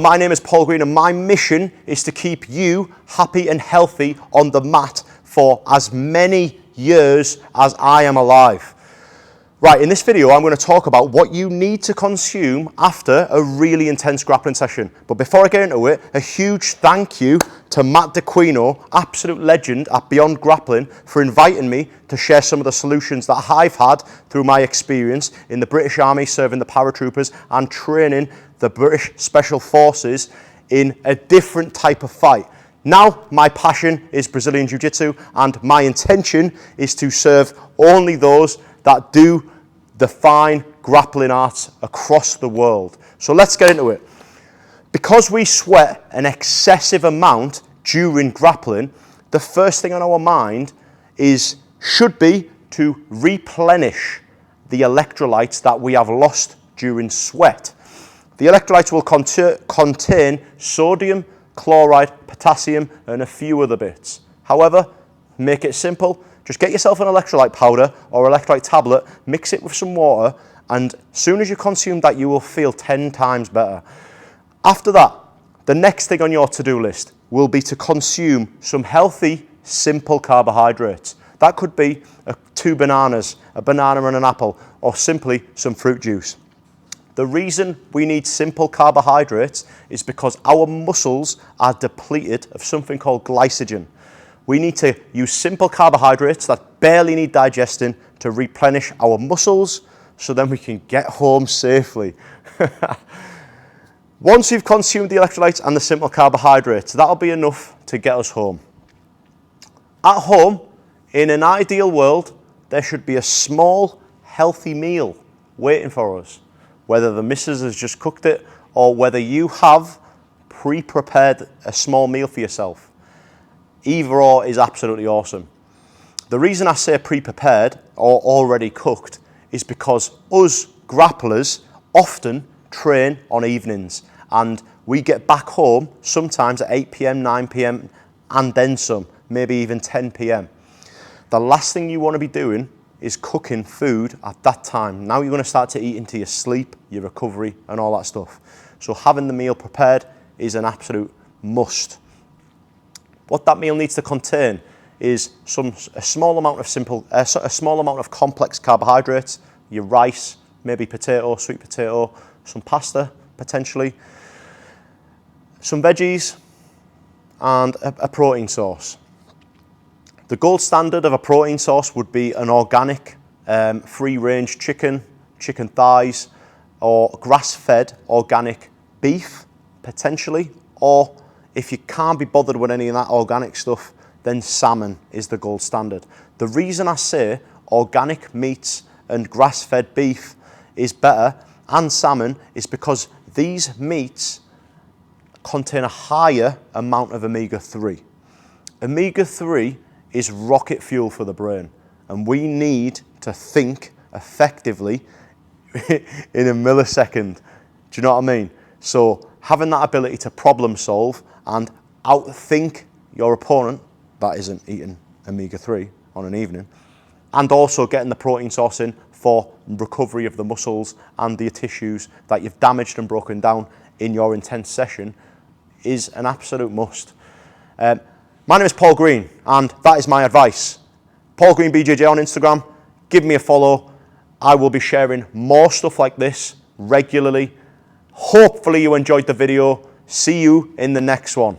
My name is 𝗦𝗢𝗖𝗓 and my mission is to keep you happy and healthy on the mat for as many years as I am alive. Right, in this video I'm going to talk about what you need to consume after a really intense grappling session. But before I get into it, a huge thank you to 𝗦𝗢𝗧𝗧𝗧𝗧, absolute legend at BeyondGrappling, for inviting me to share some of the solutions that I've had through my experience in the British Army, serving the paratroopers and training the British Special Forces in a different type of fight. Now my passion is Brazilian Jiu-Jitsu and my intention is to serve only those that do the fine grappling arts across the world. So let's get into it. Because we sweat an excessive amount during grappling, the first thing on our mind should be to replenish the electrolytes that we have lost during sweat. The electrolytes will contain sodium, chloride, potassium, and a few other bits. However, make it simple. Just get yourself an electrolyte powder or electrolyte tablet, mix it with some water, and as soon as you consume that, you will feel 10 times better. After that, the next thing on your to-do list will be to consume some healthy, simple carbohydrates. That could be 2 bananas, a banana and an apple, or simply some fruit juice. The reason we need simple carbohydrates is because our muscles are depleted of something called glycogen. We need to use simple carbohydrates that barely need digesting to replenish our muscles so then we can get home safely. Once you've consumed the electrolytes and the simple carbohydrates, that'll be enough to get us home. At home, in an ideal world, there should be a small, healthy meal waiting for us. Whether the missus has just cooked it or whether you have pre-prepared a small meal for yourself. Either or is absolutely awesome. The reason I say pre-prepared or already cooked is because us grapplers often train on evenings and we get back home sometimes at 8 p.m, 9 p.m, and then some, maybe even 10 p.m. The last thing you want to be doing is cooking food at that time. Now you're going to start to eat into your sleep, your recovery, and all that stuff. So having the meal prepared is an absolute must. What that meal needs to contain is a small amount of complex carbohydrates, your rice, maybe potato, sweet potato, some pasta potentially, some veggies, and a protein source. The gold standard of a protein source would be an organic, free-range chicken, chicken thighs, or grass-fed organic beef, potentially, or if you can't be bothered with any of that organic stuff, then salmon is the gold standard. The reason I say organic meats and grass-fed beef is better, and salmon, is because these meats contain a higher amount of omega-3. Omega-3 is rocket fuel for the brain, and we need to think effectively in a millisecond. Do you know what I mean? So having that ability to problem solve and outthink your opponent that isn't eating omega-3 on an evening, and also getting the protein source in for recovery of the muscles and the tissues that you've damaged and broken down in your intense session is an absolute must. My name is 𝗦𝗢𝗧𝗧𝗧𝗧, and that is my advice. 𝗦𝗢𝗧𝗧𝗧𝗧 BJJ on Instagram. Give me a follow. I will be sharing more stuff like this regularly. Hopefully you enjoyed the video. See you in the next one.